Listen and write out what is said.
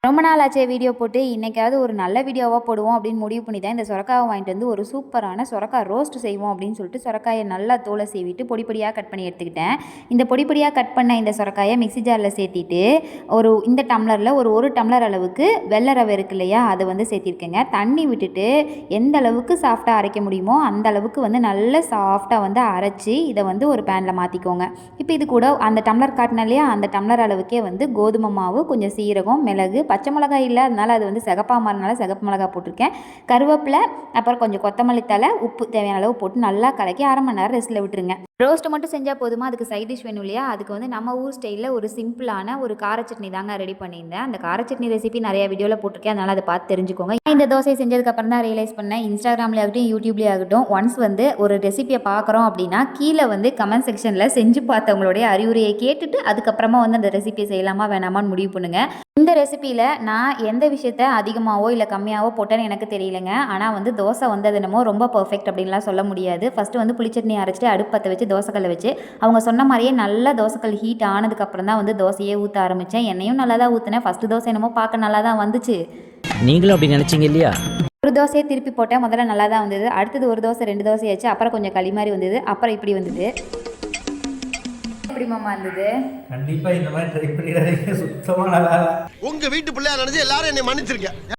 ரொம்ப நாள் ஆச்சே வீடியோ போட்டு, இன்னைக்காவது ஒரு நல்ல வீடியோவா போடுவோம் அப்படின்னு முடிவு பண்ணி தான் இந்த சொரக்காவை வாங்கிட்டு வந்து ஒரு சூப்பரான சொரக்காய் ரோஸ்ட் செய்வோம் அப்படின்னு சொல்லிட்டு சொரக்காயை நல்லா தோலை சீவிட்டு பொடி பொடியாக கட் பண்ணி எடுத்துக்கிட்டேன். இந்த பொடி பொடியாக கட் பண்ண இந்த சொரக்காயை மிக்ஸி ஜாரில் சேர்த்திட்டு இந்த டம்ளரில் ஒரு டம்ளர் அளவுக்கு வெள்ளை ரவை இருக்கு இல்லையா, அதை வந்து சேர்த்திருக்கேங்க. தண்ணி விட்டுட்டு எந்த அளவுக்கு சாஃப்டாக அரைக்க முடியுமோ அந்த அளவுக்கு வந்து நல்ல சாஃப்டாக வந்து அரைச்சி இதை வந்து ஒரு பேனில் மாற்றிக்கோங்க. இப்போ இது கூட அந்த டம்ளர் காட்டின இல்லையா, அந்த டம்ளர் அளவுக்கே வந்து கோதுமை மாவு, கொஞ்சம் சீரகம், மிளகு, பச்சை மிளகாய் இல்லை, அதனால் அது வந்து சிகப்பாக மாறினால சிகப்பு மிளகாய் போட்டிருக்கேன், கருவேப்பிலை, அப்புறம் கொஞ்சம் கொத்தமல்லி தழை, உப்பு தேவையான அளவு போட்டு நல்லா கலக்கி 1/2 மணி நேரம் ரெஸ்ட்டில் விட்டுருங்க. ரோஸ்ட் மட்டும் செஞ்சால் போதுமா, அதுக்கு சைட் டிஷ் வேணும் இல்லையா, அதுக்கு வந்து நம்ம ஊர் ஸ்டைலில் ஒரு சிம்பிளான ஒரு கார சட்னி தாங்க ரெடி பண்ணியிருந்தேன். அந்த கார சட்னி ரெசிபி நிறைய வீடியோவில் போட்டிருக்கேன், அதனால் அதை பார்த்து தெரிஞ்சுக்கோங்க. இந்த தோசை செஞ்சதுக்கப்புறம் தான் ரியலைஸ் பண்ணேன், இன்ஸ்டாகிராம்லேயே ஆகட்டும் யூடியூப்லேயே ஆகட்டும், ஒன்ஸ் வந்து ஒரு ரெசிபியை பார்க்குறோம் அப்படின்னா கீழே வந்து கமெண்ட் செக்ஷனில் செஞ்சு பார்த்தவங்களுடைய அறிவுரையை கேட்டுட்டு அதுக்கப்புறமா வந்து அந்த ரெசிபியை செய்யலாமா வேணாமான்னு முடிவு பண்ணுங்கள். இந்த ரெசிப்பியில் நான் எந்த விஷயத்த அதிகமாகவோ இல்லை கம்மியாகவோ போட்டேன்னு எனக்கு தெரியலைங்க. ஆனால் வந்து தோசை வந்து அது என்னமோ ரொம்ப பர்ஃபெக்ட் அப்படின்லாம் சொல்ல முடியாது. ஃபஸ்ட்டு வந்து புளிச்சட்னி அரைச்சிட்டு அடுப்பத்தை வச்சு தோசைக்கல்லை வச்சு அவங்க சொன்ன மாதிரியே நல்லா தோசைக்கல் ஹீட் ஆனதுக்கப்புறம் தான் வந்து தோசையே ஊற்ற ஆரம்பித்தேன். எண்ணெயும் நல்லா தான் ஊற்றினேன். ஃபஸ்ட்டு தோசை என்னமோ பார்க்க நல்லா தான் வந்துச்சு. நீங்களும் அப்படி நினச்சிங்க இல்லையா? ஒரு தோசையை திருப்பி போட்டேன். முதல்ல நல்லா தான் வந்தது. அடுத்தது ஒரு தோசை 2 தோசை ஆச்சு. அப்புறம் கொஞ்சம் களி மாதிரி வந்தது. அப்புறம் இப்படி வந்தது. எப்படி மாமா இருந்தது? கண்டிப்பா இந்த மாதிரி ட்ரை பண்ணிடாதீங்க, சுத்தமா நல்லா இல்ல. உங்க வீட்டு பிள்ளையா நினைச்சு எல்லாரும் என்னை மன்னிச்சிருக்க.